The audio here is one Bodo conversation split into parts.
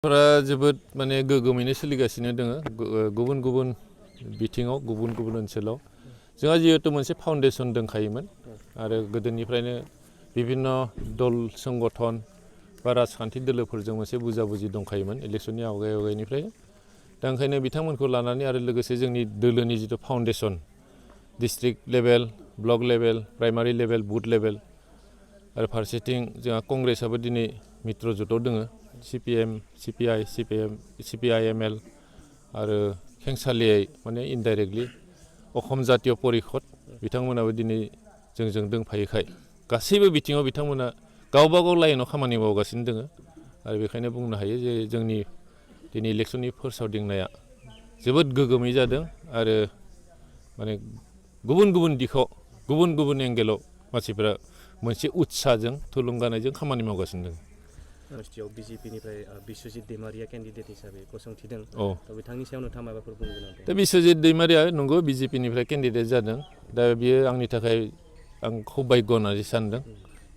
फोरा जोबोद माने गोगोमैनो सोलिगासिनो दङ गुबुन गुबुन बिथिङाव गुबुन गुबुन ओनसोलाव जोंहा जिहेतु मोनसे फाउन्डेसन दंखायोमोन आरो गोदोनिफ्रायनो बिभिन्न दल संगठन बा राजखान्थि दोलोफोरजों मोनसे बुजाबुजि दंखायोमोन इलेक्सननि आवगायनिफ्राय दा ओंखायनो बिथांमोनखौ लानानै आरो लोगोसे जोंनि दोलोनि जिथु foundation district level block level primary level booth level आरो फारसेथिं जोंहा कंग्रेसआबो दिनै मित्र जुटआव दङ CPM, CPI, CPI-ML आरो खेंसालियायै माने इनडाइरेक्टलि अखम जातीय परिषद बिथांमोनाबो दिनै जोंजों दंफायोखाय गासैबो बिथिङाव बिथांमोना गावबा गाव लाइनाव खामानि मावगासिनो दङ आरो बेखायनो बुंनो हायो जे जोंनि दिनै इलेक्सननि फोसावदिंनाया जोबोद गोगोमै जादों आरो माने गुबुन गुबुन दिगाव गुबुन गुबुन एंगेलाव मानसिफोरा मोनसे उत्साहजों थुलुंगानायजों खामानि मावगासिनो दङ समष्टियाव बिजेपिनिफ्राय बिश्वजित दैमारिया केन्डिडेट हिसाबै गसंथिदों दा बिथांनि सायाव नोंथाङा माबाफोर बुंनो गोनां दा बिश्वजित दैमारिया नंगौ बिजेपिनिफ्राय केन्डिडेट जादों दा बियो आंनि थाखाय आं खुब भाग्य होननानै सानदों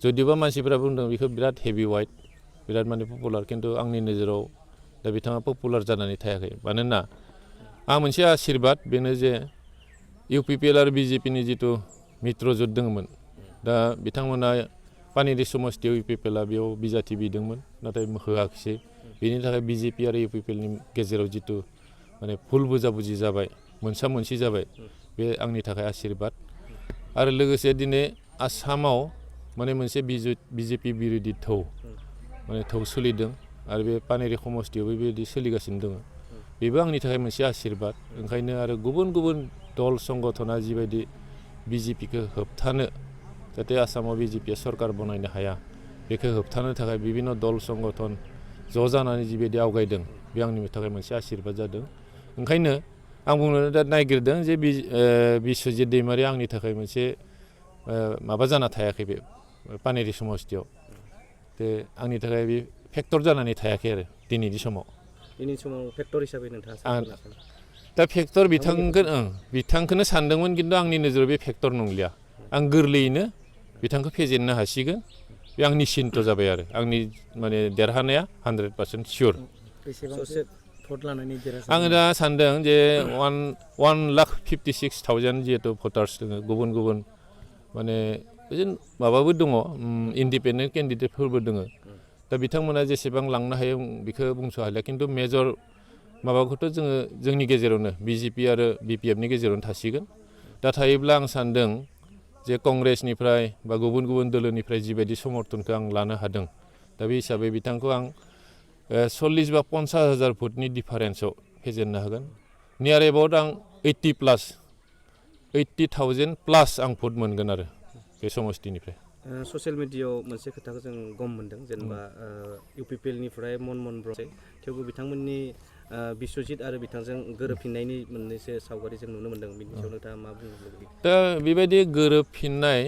जुदिबा मानसिफोरा बुंदों बेखौ बिराद हेभि वाइट बिराद माने पपुलार खिन्थु आंनि नोजोराव दा बिथाङा पपुलार जानानै थायाखै मानोना आं मोनसे आशीर्बाद बेनो जे UPPL आरो बिजेपिनि जिथु मित्र जुट दङमोन दा बिथांमोना पानेरि समष्टियाव UPPLआ बेयाव बिजाथि बिदोंमोन नाथाय होआखिसै बेनि थाखाय बिजेपि आरो UPPLनि गेजेराव जिथु माने भुल बुजाबुजि जाबाय मोनसा मोनसि जाबाय बे आंनि थाखाय आशीर्बाद आरो लोगोसे दिनै आसामाव माने मोनसे बिजेपि बिरोधि थौ माने थौ सोलिदों आरो बे पानेरि समष्टियावबो बेबायदि सोलिगासिनो दङ बेबो आंनि थाखाय मोनसे आशीर्बाद ओंखायनो आरो गुबुन गुबुन दल संगठना जिबायदि बिजेपिखौ होबथानो जाहाथे आसामाव बिजेपिया सरकार बनायनो हाया बेखौ होबथानो थाखाय बिभिन्न दल संगठन ज' जानानै जिबायदि आवगायदों बे आंनि थाखाय मोनसे आशीर्बाद जादों ओंखायनो आं बुंनो दा नागिरदों जे बिश्वजित दैमारिया आंनि थाखाय मोनसे माबा जाना थायाखै बे पानेरि समष्टियाव बे आंनि थाखाय बे फेक्टर जानानै थायाखै आरो दिनैनि समाव फेक्टर हिसाबै नोंथाङा दा फेक्टर बिथांखौनो सानदोंमोन खिन्थु आंनि नोजोराव बे फेक्टर नंलिया आं गोरलैयैनो बिथांखौ फेजेननो हासिगोन बे आंनि सिन्थ जाबाय आरो आंनि माने देरहानाया 100% सियर आङो दा सानदों जे 1,56,000 जिहेतु भटार्स दङ गुबुन गुबुन माने माबाबो दङ इन्डिपेन्डेन्ट केन्डिडेटफोरबो दङ दा बिथांमोना जेसेबां लांनो हायो बेखौ बुंस' हालिया खिन्थु मेजर माबाखौथ' जोंनि गेजेरावनो बिजेपि आरो BPFनि गेजेरावनो थासिगोन दा थायोब्ला आं सानदों जे कंग्रेसनिफ्राय बा गुबुन गुबुन दोलोनिफ्राय जिबायदि समर्थनखौ आं लानो हादों दा बे हिसाबै बिथांखौ आं 40 बा 50,000 भटनि डिफारेन्सआव फेजेननो हागोन नियार एबाउट आं 80,000 प्लास आं भट मोनगोन आरो बे समष्टिनिफ्राय ससियेल मिडियायाव मोनसे खोथाखौ जों गम मोनदों जेनेबा UPPLनिफ्राय मनमोहन ब्रह्म थेवबो बिथांमोननि बिश्वजित आरो बिथांजों गोरोबफिननायनि मोननैसो सावगारि जों नुनो मोनदों बिनि सायाव नोंथाङा मा बुंनो लुबैयो दा बेबायदि गोरोबफिननाय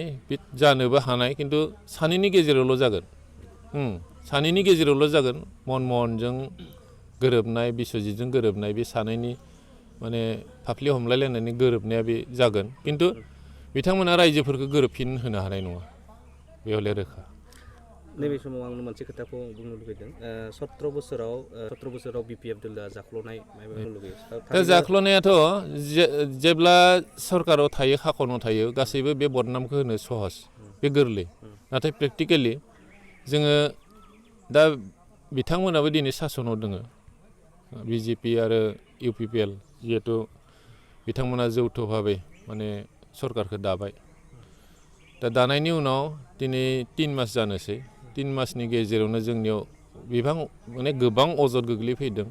जानोबो हानाय खिन्थु सानैनि गेजेरावल' जागोन सानैनि गेजेरावल' जागोन मनमोहनजों गोरोबनाय बिश्वजितजों गोरोबनाय बे सानैनि माने फाफ्लि हमलायलायनानै गोरोबनाया बे जागोन खिन्थु बिथांमोना रायजोफोरखौ गोरोबफिन होनो हानाय नङा बे हले रोखा नैबे समाव आं मोनसे खोथाखौ बुंनो लुबैदों 17 बोसोराव BPF दोलोआ जाख्ल'नाय बुंनो लुबैयो दा जाख्ल'नायाथ' जेब्ला सरकाराव थायो खाखनाव थायो गासैबो बे बदनामखौ होनो सहस बे गोरलै नाथाय प्रेक्टिकेलि जोङो दा बिथांमोनाबो दिनै सासनाव दङ बिजेपि आरो UPPL जिहेतु बिथांमोना जौथ' भाबै माने सरकारखौ दाबाय दा दानायनि उनाव दिनै 3 मास जानोसै 3 मासनि गेजेरावनो जोंनियाव माने गोबां अजद गोग्लैफैदों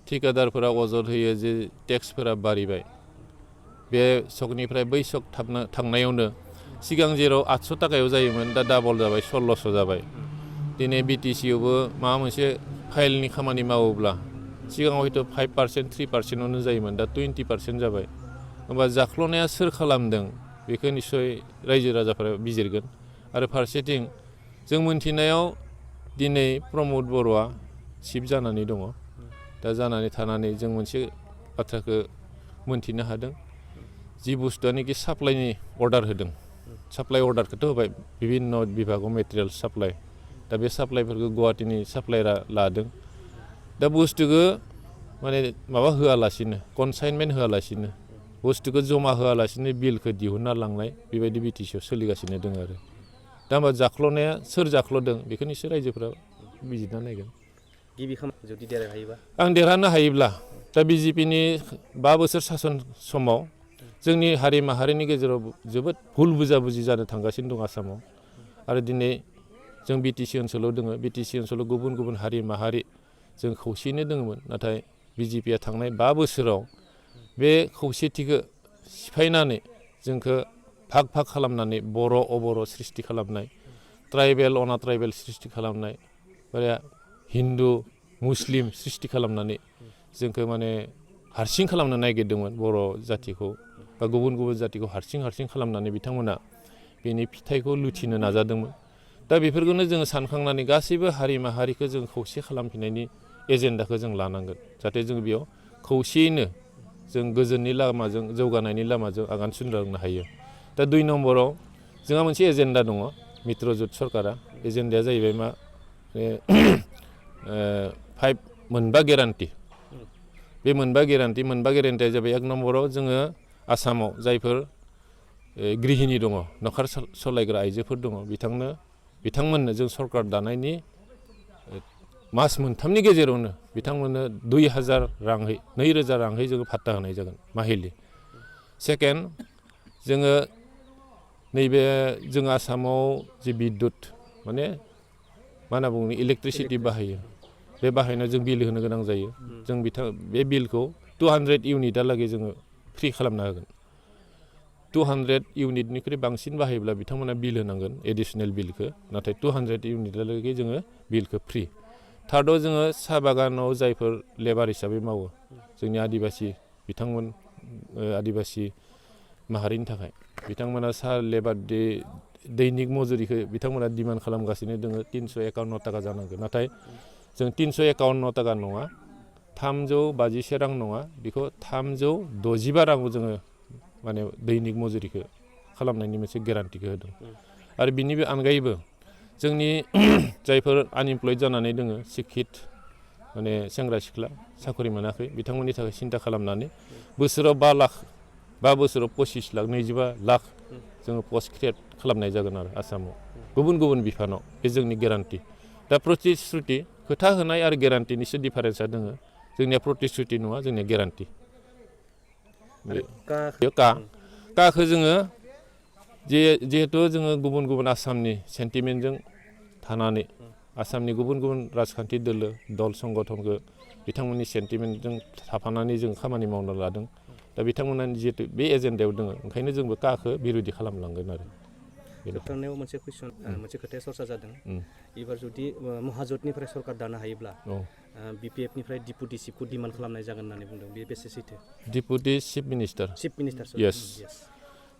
ठिकादारफोरा अजद होयो जे टेक्सफोरा बारिबाय बे सकनिफ्राय बै सक थांनायावनो सिगां जेराव 800 थाखायाव जायोमोन दा डाबल जाबाय 1600 जाबाय दिनै BTCआवबो माबा मोनसे फाइलनि खामानि मावोब्ला सिगाङाव हयथ' 5% 3%आवनो जायोमोन दा 20% जाबाय होमबा जाख्ल'नाया सोर खालामदों बेखौ निस्सय रायजो राजाफोरा बिजिरगोन आरो फारसेथिं जों मोनथिनायाव दिनै प्रमद बर'आ चिफ जानानै दङ दा जानानै थानानै जों मोनसे बाथ्राखौ मोनथिनो हादों जि बुस्थुआनोखि साप्लाइनि अर्डार होदों साप्लाइ अर्डारखौथ' होबाय बिभिन्न बिभागाव मेटेरियेल साप्लाइ दा बे साप्लाइफोरखौ गुवाहाटीनि साप्लायरा लादों दा बुस्थुखौ माने माबा होआलासिनो कनसाइनमेन्ट होआलासिनो बुस्थुखौ जमा होआलासिनो बिलखौ दिहुनना लांनाय बेबायदि बिटिसिआव सोलिगासिनो दङ आरो दा होमबा जाख्ल'नाया सोर जाख्ल'दों बेखौ निसय रायजोफोरा बिजिरना नायगोन गिबि खामानि जुदि देरहानो हायोबा आं देरहानो हायोब्ला दा बिजेपिनि 5 बोसोर सासन समाव जोंनि हारि माहारिनि गेजेराव जोबोद भुल बुजाबुजि जानो थांगासिनो दं आसामाव आरो दिनै जों बिटिसि ओनसोलाव दङ बिटिसि ओनसोलाव गुबुन गुबुन हारि माहारि जों खौसेयैनो दङमोन नाथाय बिजेपिया थांनाय 5 बोसोराव बे खौसेथिखौ सिफायनानै जोंखौ भाग भाग खालामनानै बर' अबर' सृष्टि खालामनाय ट्राइबेल अना ट्राइबेल सृष्टि खालामनाय हिन्दु मुस्लिम सृष्टि खालामनानै जोंखौ माने हारसिं खालामनो नागिरदोंमोन बर' जाथिखौ बा गुबुन गुबुन जातिखौ हारसिं खालामनानै बिथांमोना बेनि फिथाइखौ लुथिनो नाजादोंमोन दा बेफोरखौनो जोङो सानखांनानै गासैबो हारि माहारिखौ जों खौसे खालामफिननायनि एजेन्डाखौ जों लानांगोन जाहाथे जों बेयाव खौसेयैनो जों गोजोननि लामाजों जौगानायनि लामाजों आगान सुरलांनो हायो दा 2 नम्बराव जोंहा मोनसे एजेन्डा दङ मित्रजुट सरकारा एजेन्डाया जाहैबाय मा 5 मोनबा गेरान्टि बे मोनबा गेरान्टिया जाबाय 1 नम्बराव जोङो आसामाव जायफोर गृहिणी दङ नखर सालायग्रा आइजोफोर दङ बिथांमोननो जों सरकार दानायनि मास मोनथामनि गेजेरावनो बिथांमोननो 2000 राङै 2000 राङै जोङो भात्ता होनाय जागोन माहिलि सेकेन्ड जोङो नैबे जों आसामाव जि बिद्युत माने मा होनना बुङो इलेक्ट्रिसिटि बाहायो बे बाहायनायाव जों बिल होनो गोनां जायो जों बे बिलखौ 200 इउनिटहालागै जोङो फ्रि खालामना होगोन 200 इउनिटनिख्रुइ बांसिन बाहायोब्ला बिथांमोना बिल होनांगोन एडिसनेल बिलखौ नाथाय 200 इउनिटहालागै जोङो बिलखौ फ्रि थार्डआव जोङो साहा बागानाव जायफोर लेबार हिसाबै मावो जोंनि आदिबासि बिथांमोन आदिबासि माहारिनि थाखाय बिथांमोना साहा लेबार दैनिक मजुरिखौ बिथांमोना डिमान्ड खालामगासिनो दङ 351 टाका जानांगौ नाथाय जों 351 टाका नङा 351 रां नङा बेखौ 365 रांखौ जोङो माने दैनिक मजुरिखौ खालामनायनि मोनसे गेरान्टिखौ होदों आरो बिनि अनगायैबो जोंनि जायफोर आनइमप्लयड जानानै दङ शिक्षित माने सेंग्रा सिख्ला साख्रि मोनाखै बिथांमोननि थाखाय सिन्था खालामनानै बोसोराव 5 लाख 5 बोसोराव 25 लाख 25 लाख जोङो पस्ट क्रिएट खालामनाय जागोन आरो आसामाव गुबुन गुबुन बिफानाव बे जोंनि गेरान्टि दा प्रतिश्रुति खोथा होनाय आरो गेरान्टिनिसो डिफारेन्सा दङ जोंनिया प्रतिश्रुति नङा जोंनिया गेरान्टि काखौ जोङो जिहेथु जोङो गुबुन गुबुन आसामनि सेन्टिमेन्टजों थानानै आसामनि गुबुन गुबुन राजखान्थि दल संगठनखौ बिथांमोननि सेन्टिमेन्टजों थाफानानै जों खामानि मावनो लादों दा बिथांमोना जिहेतु बे एजेन्डायाव दङ ओंखायनो जोंबो काखौ बिरोधि खालामलांगोन आरो जोबथारनायाव मोनसे कुइसन मोनसे खोथाया सरसा जादों एबार जुदि महाजोतनिफ्राय सरकार दानो हायोब्ला बिपिएफनिफ्राय डिपुटि चिफखौ डिमान्ड खालामनाय जागोन होननानै बुंदों बे बेसे सैथो डिपुटि चिफ मिनिस्टार येस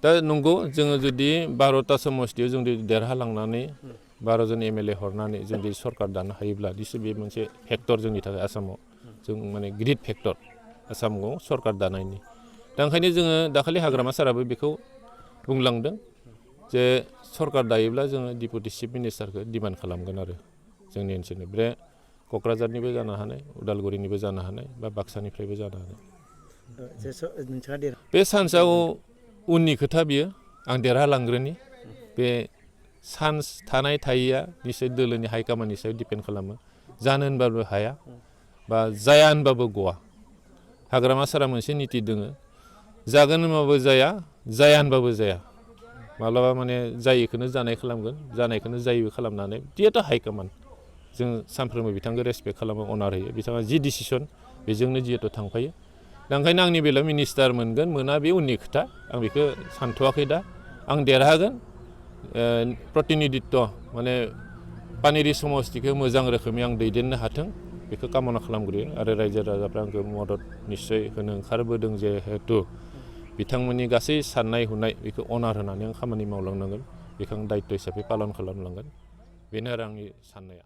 दा नंगौ जोङो जुदि 12टा समस्तियाव जों देरहालांनानै 12 जन एमएलए हरनानै जों जुदि सरकार दानो हायोब्ला निसय बे मोनसे फेक्टर जोंनि थाखाय आसामाव जों माने गिदिर फेक्टर आसामाव सरकार दानायनि दा ओंखायनो जोङो दाखालि हाग्रामा साराबो बेखौ बुंलांदों जे सरकार दायोब्ला जोङो डिपुटि चिफ मिनिस्टारखौ डिमान्ड खालामगोन आरो जोंनि ओनसोलनि बे क'क्राझारनिबो जानो हानाय उदालगुरिनिबो जानो हानाय बा बाक्सानिफ्रायबो जानो हानाय बे सान्सआव उननि खोथा बियो आं देरहालांग्रोनि बे चान्स थानाय थायैया निसय दोलोनि हाइकामान्डनि सायाव डिपेन्ड खालामो जानो होनबाबो हाया बा जाया होनबाबो गवा हाग्रामा सारा मोनसे निति दोङो जागोन होनबाबो जाया होनबाबो जाया माब्लाबा माने जायैखौनो जानाय खालामगोन जानायखौनो जायैबो खालामनानै जिहेतु हाइकामान्ड जों सानफ्रोमबो बिथांखौ रेसपेक्ट खालामो अनार होयो बिथाङा जि डिसिसन बेजोंनो जिहेतु थांफायो दा ओंखायनो आंनि बेलायाव मिनिस्टार मोनगोन मोना बे उननि खोथा आं बेखौ सानथ'वाखै दा आं देरहागोन प्रतिनिधित्व माने पानेरि समस्तिखौ मोजां रोखोमै आं दैदेननो हाथों बेखौ कामना खालामग्रोयो आरो रायजो राजाफ्रा आंखौ मदद निस्सय होनो ओंखारबोदों जिहेतु बिथांमोननि गासै साननाय हनाय बेखौ अनार होनानै आं खामानि मावलांनांगोन बेखौ आं दायित्व हिसाबै पालन खालामलांगोन बेनो आरो आंनि साननाया